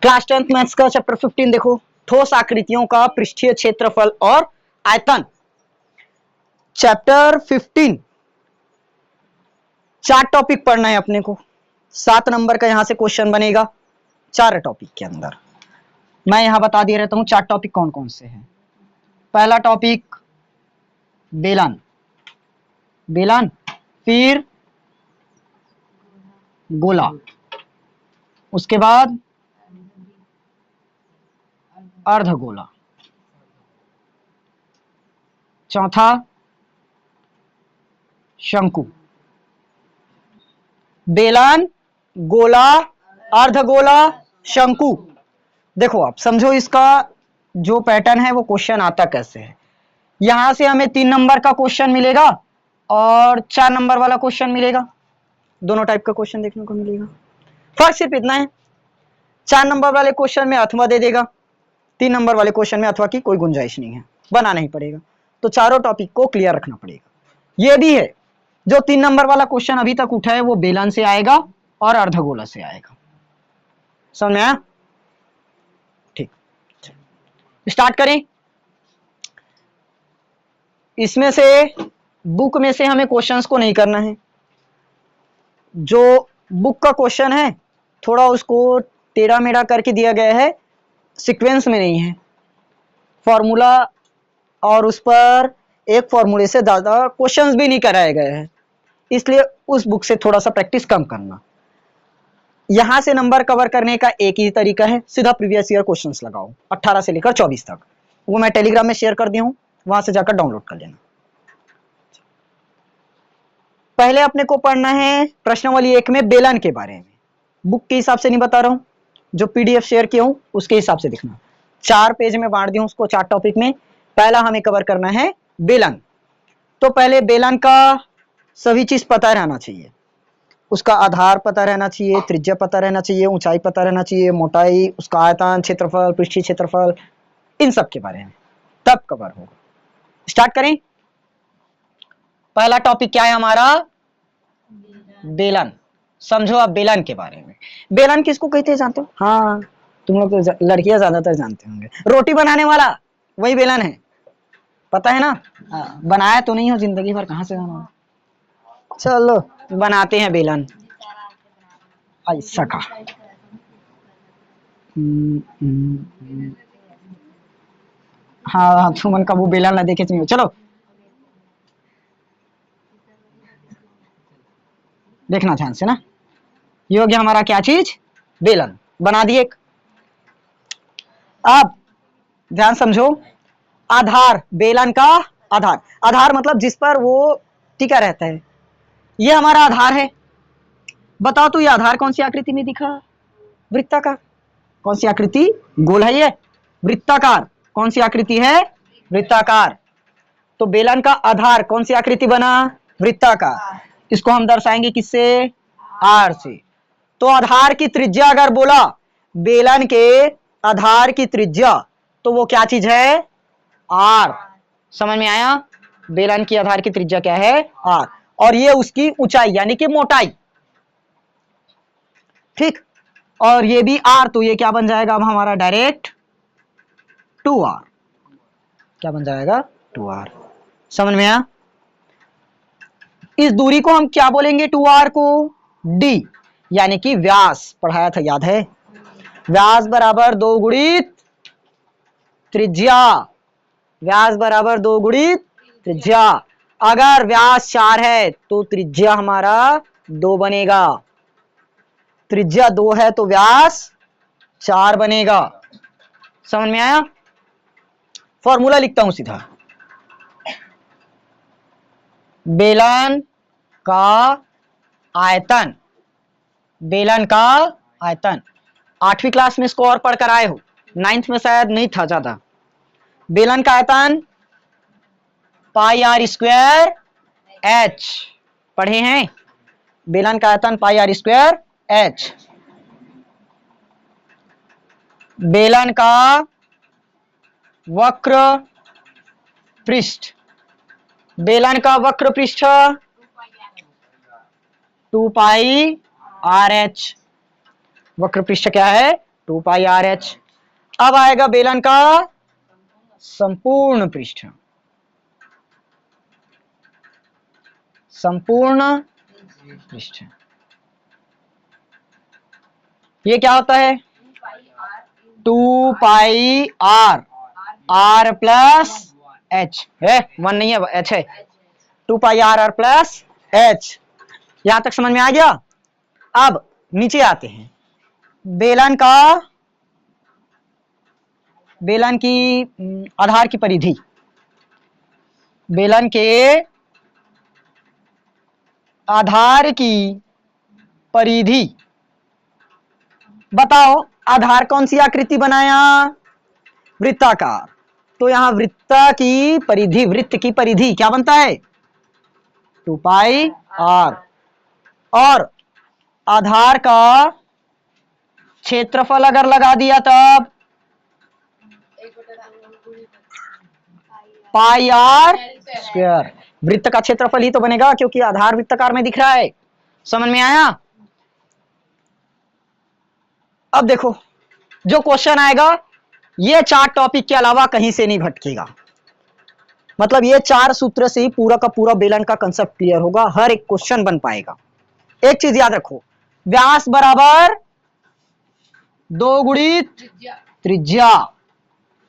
Class 10th maths का chapter 15 देखो, ठोस आकृतियों का पृष्ठीय क्षेत्रफल और आयतन। चैप्टर 15 4 टॉपिक पढ़ना है अपने को। 7 नंबर का यहां से क्वेश्चन बनेगा 4 टॉपिक के अंदर। मैं यहां बता दे रहता हूं 4 टॉपिक कौन कौन से हैं। पहला टॉपिक बेलन, बेलन, फिर गोला, उसके बाद अर्धगोला, चौथा शंकु। बेलन, गोला, अर्धगोला, शंकु। देखो आप समझो इसका जो पैटर्न है वो क्वेश्चन आता कैसे है। यहां से हमें 3 नंबर का क्वेश्चन मिलेगा और 4 नंबर वाला क्वेश्चन मिलेगा। दोनों टाइप का क्वेश्चन देखने को मिलेगा। फर्क सिर्फ इतना है, 4 नंबर वाले क्वेश्चन में अथवा दे देगा, 3 नंबर वाले क्वेश्चन में अथवा की कोई गुंजाइश नहीं है, बनाना ही पड़ेगा। तो चारों टॉपिक को क्लियर रखना पड़ेगा। यह भी है जो 3 नंबर वाला क्वेश्चन अभी तक उठा है वो बेलन से आएगा और अर्धगोला से आएगा। समझ में आया? ठीक, स्टार्ट करें। इसमें से बुक में से हमें क्वेश्चंस को नहीं करना है। जो बुक का क्वेश्चन है थोड़ा उसको टेढ़ा मेढ़ा करके दिया गया है, सीक्वेंस में नहीं है फॉर्मूला, और उस पर एक फॉर्मूले से ज़्यादा क्वेश्चंस भी नहीं कराए गए हैं, इसलिए उस बुक से थोड़ा सा प्रैक्टिस कम करना। यहां से नंबर कवर करने का एक ही तरीका है, सीधा प्रीवियस ईयर क्वेश्चंस लगाओ 18 से लेकर 24 तक। वो मैं टेलीग्राम में शेयर कर दिया हूं, वहां से जाकर डाउनलोड कर लेना। पहले अपने को पढ़ना है प्रश्नावली 1 में बेलन के बारे में। बुक के हिसाब से नहीं बता रहा हूं, जो पीडीएफ शेयर किया हूं उसके हिसाब से देखना। 4 पेज में बांट दिया हूं उसको 4 टॉपिक में। पहला हमें कवर करना है बेलन। तो पहले बेलन का सभी चीज पता रहना चाहिए। उसका आधार पता रहना चाहिए, त्रिज्या पता रहना चाहिए, ऊंचाई पता रहना चाहिए, मोटाई, उसका आयतन, क्षेत्रफल, पृष्ठीय क्षेत्रफल, इन सब के बारे में तब कवर होगा। स्टार्ट करें। पहला टॉपिक क्या है हमारा? बेलन। समझो आप बेलन के बारे में। बेलन किसको कहते हैं जानते हो? हाँ, तुम लोग तो लड़कियां ज्यादातर जानते होंगे। रोटी बनाने वाला वही बेलन है, पता है ना? बनाया तो नहीं हो जिंदगी भर, कहां से जाना। चलो बनाते हैं बेलन। ऐसा का हाँ, सुमन का वो बेलन ना देखे चाहिए। चलो देखना ध्यान से ना। ये हो गया हमारा क्या चीज? बेलन। बना दिए। अब ध्यान समझो, आधार, बेलन का आधार। आधार मतलब जिस पर वो टिका रहता है, ये हमारा आधार है। बताओ तो ये आधार कौन सी आकृति में दिखा? वृत्ताकार। कौन सी आकृति? गोल है ये। वृत्ताकार कौन सी आकृति है? वृत्ताकार। तो बेलन का आधार कौन सी आकृति बना? वृत्ताकार। इसको हम दर्शाएंगे किससे? आर से। तो आधार की त्रिज्या अगर बोला, बेलन के आधार की त्रिज्या, तो वो क्या चीज है? आर। समझ में आया? बेलन की आधार की त्रिज्या क्या है? आर। और ये उसकी ऊंचाई यानी कि मोटाई। ठीक, और ये भी आर, तो ये क्या बन जाएगा अब हमारा? Direct 2r। क्या बन जाएगा? 2r। समझ में आया? इस दूरी को हम क्या बोलेंगे? 2r को d, यानी कि व्यास। पढ़ाया था, याद है? व्यास बराबर 2 गुणित त्रिज्या। व्यास बराबर 2 गुणित त्रिज्या। अगर व्यास 4 है तो त्रिज्या हमारा 2 बनेगा। त्रिज्या 2 है तो व्यास 4 बनेगा। समझ में आया? फॉर्मूला लिखता हूं सीधा। बेलन का आयतन, बेलन का आयतन 8वीं क्लास में इसको और पढ़कर आए हो, 9th में शायद नहीं था ज्यादा। बेलन का आयतन पाई आर स्क्वायर एच पढ़े हैं। बेलन का आयतन पाई आर स्क्वायर एच। बेलन का वक्र पृष्ठ, बेलन का वक्र पृष्ठ 2 पाई आर एच। वक्र पृष्ठ क्या है? 2 पाई आर एच। अब आएगा बेलन का संपूर्ण पृष्ठ, संपूर्ण पृष्ठ। ये क्या होता है? 2 पाई आर, आर प्लस एच है, 1 नहीं है, एच है। 2 पाई आर आर प्लस एच। यहां तक समझ में आ गया? अब नीचे आते हैं। बेलन की आधार की परिधि, बेलन के आधार की परिधि बताओ। आधार कौन सी आकृति बनाया? वृत्ताकार। तो यहां वृत्त की परिधि, वृत्त की परिधि क्या बनता है? 2 पाई आर। और आधार का क्षेत्रफल अगर लगा दिया तब पाई आर स्क्वायर। वृत्त का क्षेत्रफल ही तो बनेगा, क्योंकि आधार वृत्ताकार में दिख रहा है। समझ में आया? अब देखो, जो क्वेश्चन आएगा ये 4 टॉपिक के अलावा कहीं से नहीं भटकेगा। मतलब ये 4 सूत्र से ही पूरा का पूरा बेलन का कंसेप्ट क्लियर होगा, हर एक क्वेश्चन बन पाएगा। एक चीज याद रखो, व्यास बराबर 2 गुणित त्रिज्या।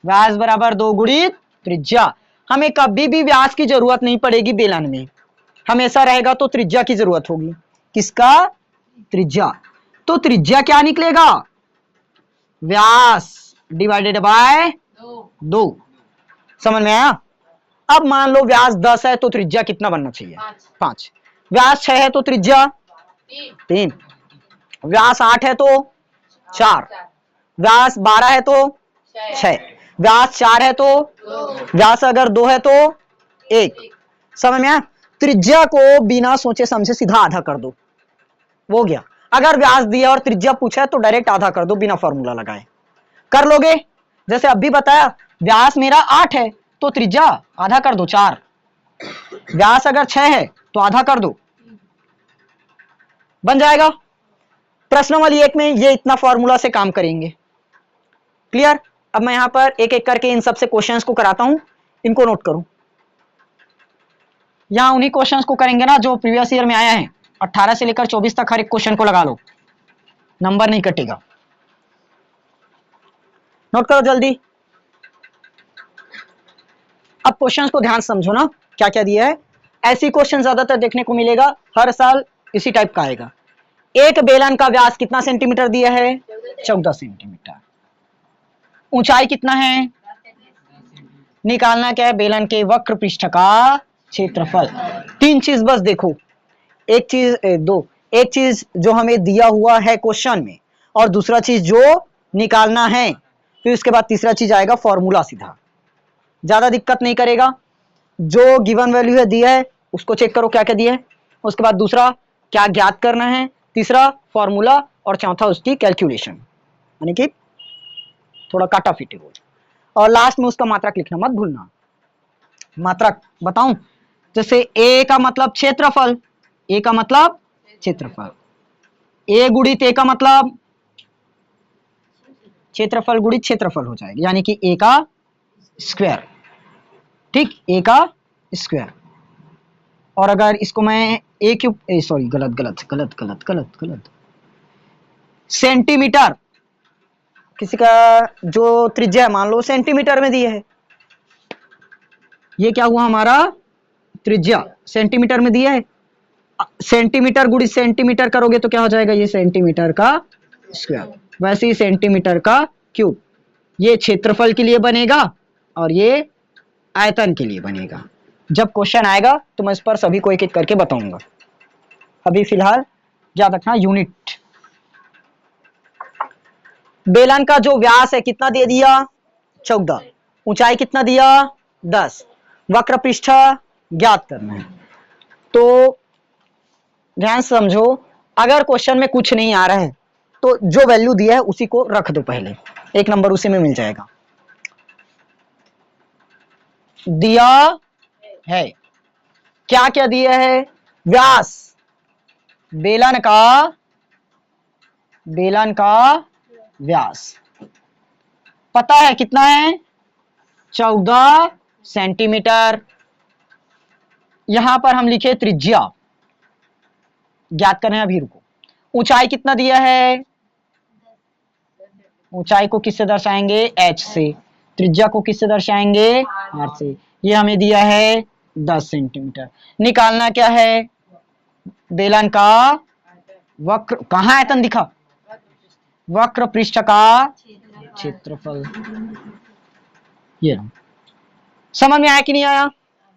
व्यास बराबर 2 गुणित त्रिज्या। हमें कभी भी व्यास की जरूरत नहीं पड़ेगी बेलन में, हमेशा रहेगा तो त्रिज्या की जरूरत होगी। किसका? त्रिज्या। तो त्रिज्या क्या निकलेगा? व्यास डिवाइडेड बाय 2। समझ में आया? अब मान लो व्यास 10 है तो त्रिज्या कितना बनना चाहिए? 5। व्यास 6 है तो त्रिज्या 3। व्यास 8 है तो 4। व्यास 12 है तो 6। व्यास 4 है तो व्यास अगर 2 है तो 1। समझ में आया? त्रिज्या को बिना सोचे समझे सीधा आधा कर दो, वो गया। अगर व्यास दिया और त्रिज्या पूछा है तो डायरेक्ट आधा कर दो बिना फॉर्मूला लगाए। कर लोगे? जैसे अभी बताया, व्यास मेरा 8 है तो त्रिज्या आधा कर दो 4। व्यास अगर 6 है तो आधा कर दो, बन जाएगा। प्रश्न नंबर 1 में ये इतना फॉर्मूला से काम करेंगे। क्लियर? अब मैं यहां पर एक एक करके इन सबसे क्वेश्चंस को कराता हूं, इनको नोट करो। यहां उन्हीं क्वेश्चंस को करेंगे ना जो प्रीवियस ईयर में आया है। 18 से लेकर 24 तक हर एक क्वेश्चन को लगा लो, नंबर नहीं कटेगा। नोट करो जल्दी। अब क्वेश्चंस को ध्यान समझो ना, क्या क्या दिया है। ऐसी क्वेश्चन ज्यादातर देखने को मिलेगा, हर साल इसी टाइप का आएगा। एक बेलन का व्यास कितना सेंटीमीटर दिया है? 14 सेंटीमीटर। ऊंचाई कितना है? निकालना क्या है? बेलन के वक्र पृष्ठ का क्षेत्रफल। 3 चीज बस देखो, एक चीज जो हमें दिया हुआ है क्वेश्चन में, और दूसरा चीज जो निकालना है, फिर उसके बाद तीसरा चीज आएगा फॉर्मूला सीधा। ज्यादा दिक्कत नहीं करेगा। जो गिवन वैल्यू है दिया है उसको चेक करो क्या क्या दिया है, उसके बाद दूसरा क्या ज्ञात करना है, तीसरा फॉर्मूला, और चौथा उसकी कैलकुलेशन, यानी कि थोड़ा काटा फिटे हो। और लास्ट में उसका मात्रक लिखना मत भूलना। मात्रक बताऊं, जैसे ए का मतलब क्षेत्रफल, ए का मतलब क्षेत्रफल, ए गुणित ए का मतलब क्षेत्रफल गुणित क्षेत्रफल हो जाएगा, यानी कि ए का स्क्वायर। ठीक, ए का स्क्वायर। और अगर इसको मैं ए क्यूब, सॉरी गलत गलत गलत गलत गलत गलत, सेंटीमीटर, किसी का जो त्रिज्या है मान लो सेंटीमीटर में दिया है, ये क्या हुआ हमारा? त्रिज्या सेंटीमीटर में दिया है। सेंटीमीटर गुणित सेंटीमीटर करोगे तो क्या हो जाएगा? ये सेंटीमीटर का स्क्वायर। वैसे ही सेंटीमीटर का क्यूब, ये क्षेत्रफल के लिए बनेगा और ये आयतन के लिए बनेगा। जब क्वेश्चन आएगा तो मैं इस पर सभी को एक एक करके बताऊंगा। अभी फिलहाल याद रखना यूनिट। बेलन का जो व्यास है कितना दे दिया? 14। ऊंचाई कितना दिया? 10। वक्र पृष्ठ ज्ञात करना है। तो ध्यान समझो, अगर क्वेश्चन में कुछ नहीं आ रहा है तो जो वैल्यू दिया है उसी को रख दो, पहले 1 नंबर उसी में मिल जाएगा। दिया है क्या क्या दिया है? व्यास, बेलन का व्यास पता है कितना है, 14 सेंटीमीटर। यहां पर हम लिखे त्रिज्या, ज्ञात करना है अभी, रुको। ऊंचाई कितना दिया है, ऊंचाई को किससे दर्शाएंगे, h से। त्रिज्या को किससे दर्शाएंगे, r से। ये हमें दिया है 10 सेंटीमीटर। निकालना क्या है, बेलन का वक्र, कहां आयतन दिखा, वक्र पृष्ठ का क्षेत्रफल। ये समझ में आया कि नहीं आया,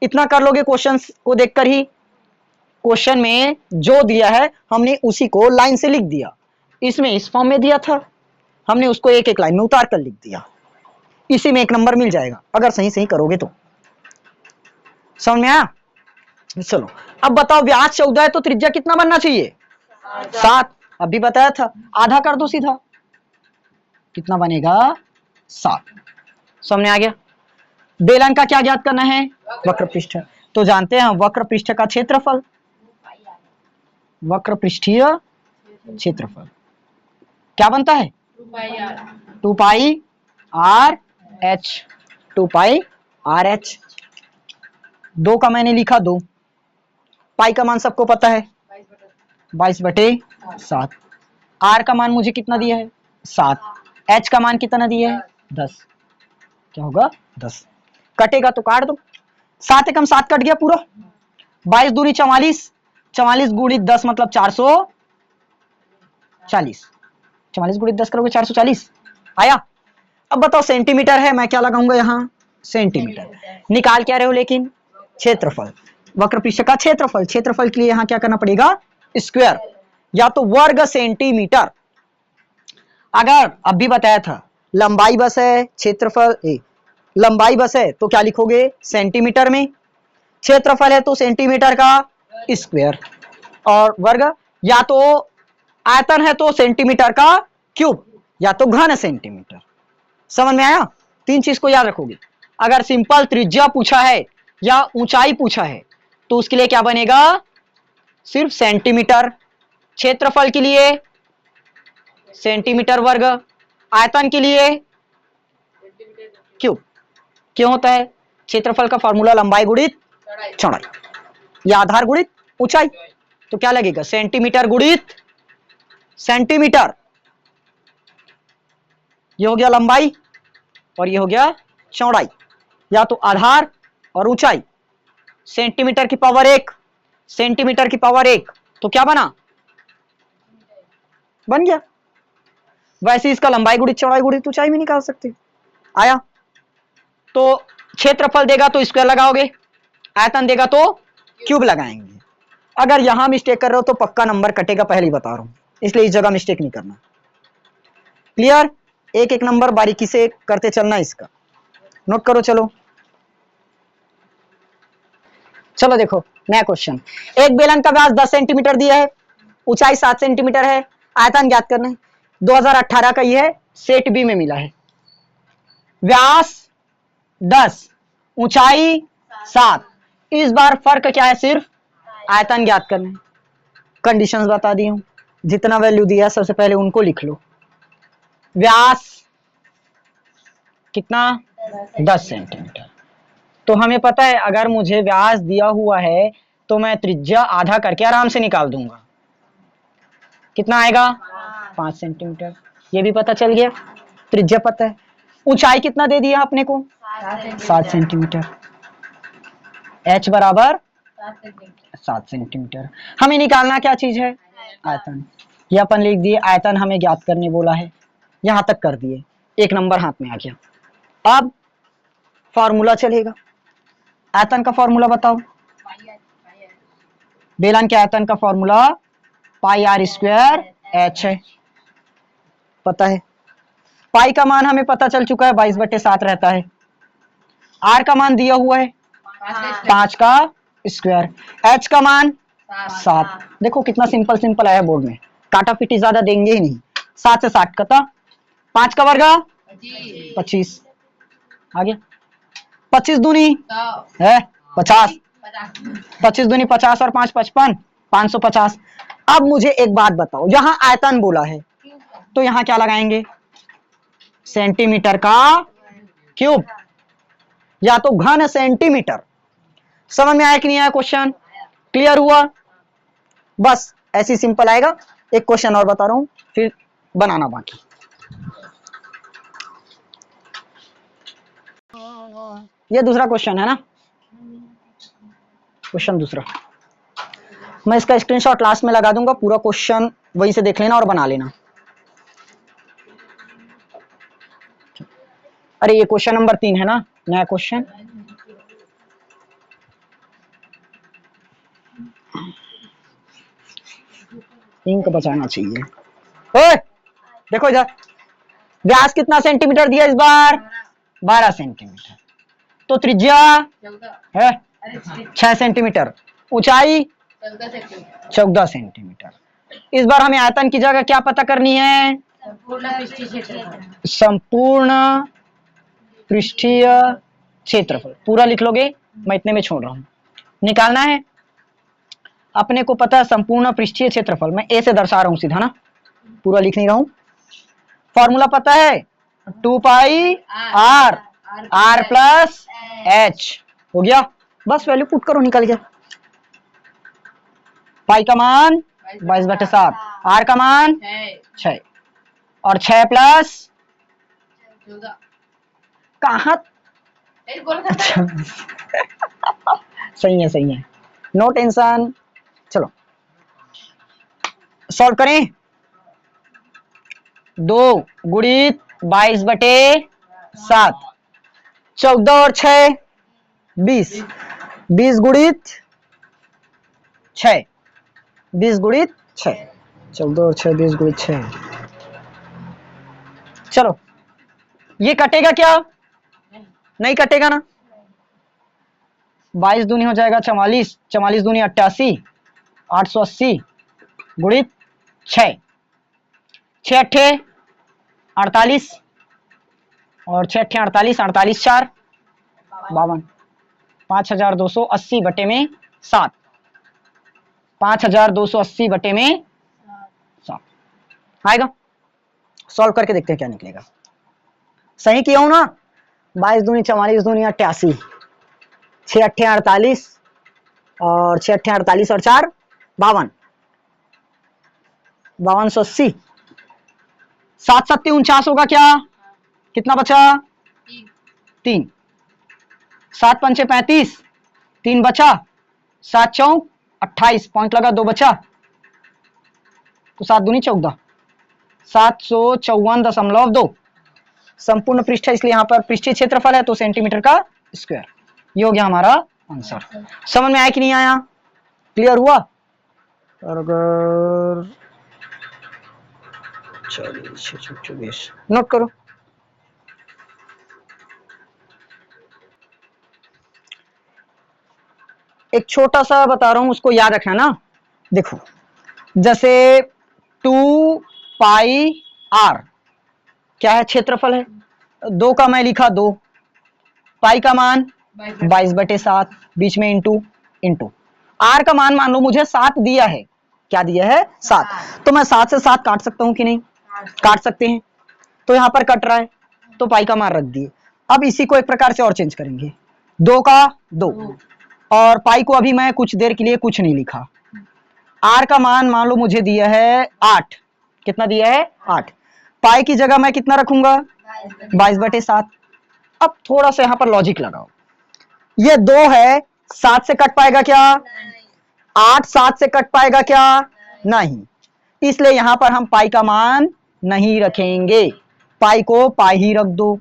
इतना कर लोगे क्वेश्चन को देखकर ही। क्वेश्चन में जो दिया है हमने उसी को लाइन से लिख दिया, इसमें इस फॉर्म में दिया था, हमने उसको एक एक लाइन में उतार कर लिख दिया। इसी में 1 नंबर मिल जाएगा अगर सही सही करोगे तो। समझ में आया। चलो अब बताओ, व्यास 14 है तो त्रिज्या कितना बनना चाहिए, 7। अभी बताया था, आधा कर दो सीधा, कितना बनेगा, 7। समझ में आ गया। बेलन का क्या ज्ञात करना है, वक्र पृष्ठ। तो जानते हैं वक्र पृष्ठ का क्षेत्रफल, वक्र पृष्ठीय क्षेत्रफल क्या बनता है, 2 पाई आर एच, 2 पाई आर एच। 2 का मैंने लिखा 2, पाई का मान सबको पता है 22/7, आर का मान मुझे कितना दिया है 7, एच का मान कितना दिया है 10, क्या होगा 10। कटेगा तो काट दो, 7 एकम 7 कट गया पूरा, 22 दूनी 44, 44 गुणित 10 मतलब 440, 44 गुणित 10 करोगे 440 आया। अब बताओ सेंटीमीटर है, मैं क्या लगाऊंगा यहाँ, सेंटीमीटर। निकाल क्या रहे हो लेकिन, क्षेत्रफल, वक्र पृष्ठ का क्षेत्रफल। क्षेत्रफल के लिए यहाँ क्या करना पड़ेगा, स्क्वायर या तो वर्ग सेंटीमीटर। अगर अभी बताया था लंबाई बस है, क्षेत्रफल लंबाई बस है तो क्या लिखोगे सेंटीमीटर में, क्षेत्रफल है तो सेंटीमीटर का स्क्वायर, और वर्ग या तो आयतन है तो सेंटीमीटर का क्यूब या तो घन सेंटीमीटर। समझ में आया। 3 चीज को याद रखोगे। अगर सिंपल त्रिज्या पूछा है या ऊंचाई पूछा है तो उसके लिए क्या बनेगा, सिर्फ सेंटीमीटर। क्षेत्रफल के लिए सेंटीमीटर वर्ग, आयतन के लिए क्यूब। क्यों होता है, क्षेत्रफल का फॉर्मूला लंबाई गुणित चौड़ाई या आधार गुणित ऊंचाई, तो क्या लगेगा सेंटीमीटर गुणित सेंटीमीटर। ये हो गया लंबाई और ये हो गया चौड़ाई, या तो आधार और ऊंचाई। सेंटीमीटर की पावर 1, सेंटीमीटर की पावर 1 तो क्या बना, बन गया। वैसे इसका लंबाई गुणित चौड़ाई गुणित ऊंचाई भी निकाल सकते। आया। तो क्षेत्रफल देगा तो स्क्वायर लगाओगे, आयतन देगा तो क्यूब लगाएंगे। अगर यहां मिस्टेक कर रहे हो तो पक्का नंबर कटेगा, पहले ही बता रहा हूं, इसलिए इस जगह मिस्टेक नहीं करना। क्लियर। एक एक नंबर बारीकी से करते चलना, इसका नोट करो। चलो चलो देखो नया क्वेश्चन। एक बेलन का व्यास 10 सेंटीमीटर दिया है, ऊंचाई 7 सेंटीमीटर है, आयतन ज्ञात करना है। 2018 का ये है, सेट बी में मिला है। व्यास 10, ऊंचाई 7, इस बार फर्क क्या है, सिर्फ आयतन ज्ञात करना है। कंडीशंस बता दी हूं, जितना वैल्यू दिया सबसे पहले उनको लिख लो। व्यास कितना, 10 सेंटीमीटर। तो हमें पता है अगर मुझे व्यास दिया हुआ है तो मैं त्रिज्या आधा करके आराम से निकाल दूंगा। कितना आएगा, 5 सेंटीमीटर। ये भी पता चल गया, त्रिज्या पता है। ऊंचाई कितना दे दिया अपने को, 7 सेंटीमीटर। h बराबर 7 सेंटीमीटर। हमें निकालना क्या चीज है, आयतन। ये अपन लिख दिए, आयतन हमें ज्ञात करने बोला है, यहां तक कर दिए, 1 नंबर हाथ में आ गया। अब फॉर्मूला चलेगा। आयतन का फॉर्मूला बताओ, बेलन के आयतन का formula pi r square h है, पता है। पाई का मान हमें पता चल चुका है, 22/7 रहता है। आर का मान दिया हुआ है 5 का स्क्वायर, एच का मान 7। देखो कितना सिंपल सिंपल आया बोर्ड में, काटा पीटी ज्यादा देंगे ही नहीं। 7 से 60 कटा, 5 का वर्ग 25 आ गया। 25 दूनी है 50, 25 दूनी 50 और 5 55, 550। अब मुझे एक बात बताओ, यहाँ आयतन बोला है तो यहाँ क्या लगाएंगे, सेंटीमीटर का क्यूब, या तो घन सेंटीमीटर। समझ में आया कि नहीं आया? क्वेश्चन क्लियर हुआ? बस ऐसी सिंपल आएगा। एक क्वेश्चन और बता रहा हूं, फिर बनाना बाकी। ये दूसरा क्वेश्चन है ना, क्वेश्चन दूसरा। मैं इसका स्क्रीनशॉट लास्ट में लगा दूंगा, पूरा क्वेश्चन वहीं से देख लेना और बना लेना। अरे ये क्वेश्चन नंबर 3 है ना, नया क्वेश्चन। इंक बचाना चाहिए। ओए देखो इधर, व्यास कितना सेंटीमीटर दिया इस बार? 12 सेंटीमीटर। तो त्रिज्या है 6 सेंटीमीटर, ऊंचाई 14 सेंटीमीटर। इस बार हमें आयतन की जगह क्या पता करनी है? संपूर्ण पृष्ठीय क्षेत्रफल। पूरा लिख लोगे, मैं इतने में छोड़ रहा हूं। निकालना है अपने को पता है संपूर्ण पृष्ठीय क्षेत्रफल। मैं ए से दर्शा रहा हूं सीधा ना, पूरा लिख नहीं रहा हूं। फॉर्मूला पता है 2 पाई आर, आर प्लस एच। हो गया, बस वैल्यू पुट करो, निकल गया। पाई का मान 22/7, आर का मान 6, और 6 प्लस कहा सही है, सही है, नो टेंशन। चलो सॉल्व करें। 2 गुणित 22/7, 14 और 6 20, 20 गुणित 6, 20 गुणित 6, 14 और 6 20 गुणित 6। चलो ये कटेगा क्या? नहीं कटेगा ना। 22 दूनी हो जाएगा 44, 44 दूनी 88, 880 गुणित 6, 6 अट्ठे 48, और 6 अट्ठे 48, 48 4 52, 5280 बटे में 7, 5280 बटे में 7 आएगा। सॉल्व करके देखते हैं क्या निकलेगा। सही किया हूं ना? 22 दूनी 44 दूनी 88, 6 अट्ठे 48, और 6 अट्ठे 48 और 4 52, 5280, 7 7 49 होगा क्या? कितना बचा? 3, 7 पंचे 35, 3 बचा, 7 चौक 28, पॉइंट लगा 2 बचा, तो 7 दूनी 14, 754.2 संपूर्ण पृष्ठ है, इसलिए यहाँ पर पृष्ठीय क्षेत्रफल है तो सेंटीमीटर का स्क्वायर। ये हो गया हमारा आंसर। समझ में आया कि नहीं आया? क्लियर हुआ? अगर 24 नोट करो। एक छोटा सा बता रहा हूं, उसको याद रखना ना। देखो जैसे 2 पाई आर क्या है? क्षेत्रफल है। 2 का मैं लिखा 2, पाई का मान 22/7, बीच में इंटू आर का मान मान लो मुझे 7 दिया है। क्या दिया है? 7। तो मैं 7 से 7 काट सकता हूं कि नहीं? काट सकते हैं। तो यहां पर कट रहा है तो पाई का मान रख दिए। अब इसी को एक प्रकार से और चेंज करेंगे। 2 का 2, और पाई को अभी मैं कुछ देर के लिए कुछ नहीं लिखा। आर का मान मान लो मुझे दिया है 8। कितना दिया है? 8। पाई की जगह मैं कितना रखूंगा? 22/7। अब थोड़ा सा यहां पर लॉजिक लगाओ। ये 2 है, 7 से कट पाएगा क्या? 8 7 से कट पाएगा क्या? नहीं। इसलिए यहां पर हम पाई का मान नहीं रखेंगे, पाई को पाई ही रख दो।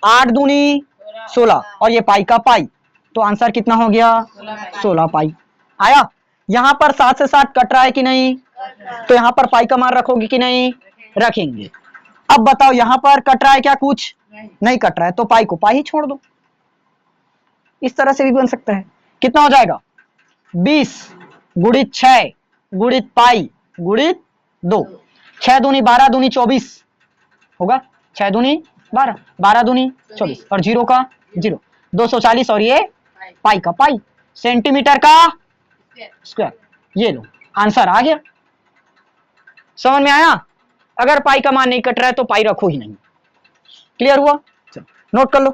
8 दूनी 16, और ये पाई का पाई, तो आंसर कितना हो गया? 16 पाई आया। यहां पर 7 से 7 कट रहा है कि नहीं? तो यहां पर पाई का मान रखोगे कि नहीं? रखेंगे। अब बताओ यहां पर कट रहा है क्या? कुछ नहीं कट रहा है, तो पाई को पाई ही छोड़ दो। इस तरह से भी बन सकता है। कितना हो जाएगा? 20 गुणित 6 गुणित पाई गुणित 2, 6 दूनी 12 दूनी 24 होगा। 6 दूनी 12, 12 दूनी 24, और 0 का 0, 240, और ये पाई का पाई, सेंटीमीटर का स्क्वायर। ये लो आंसर आ गया। समझ में आया? अगर पाई का मान नहीं कट रहा है तो पाई रखो ही नहीं। क्लियर हुआ? चलो नोट कर लो।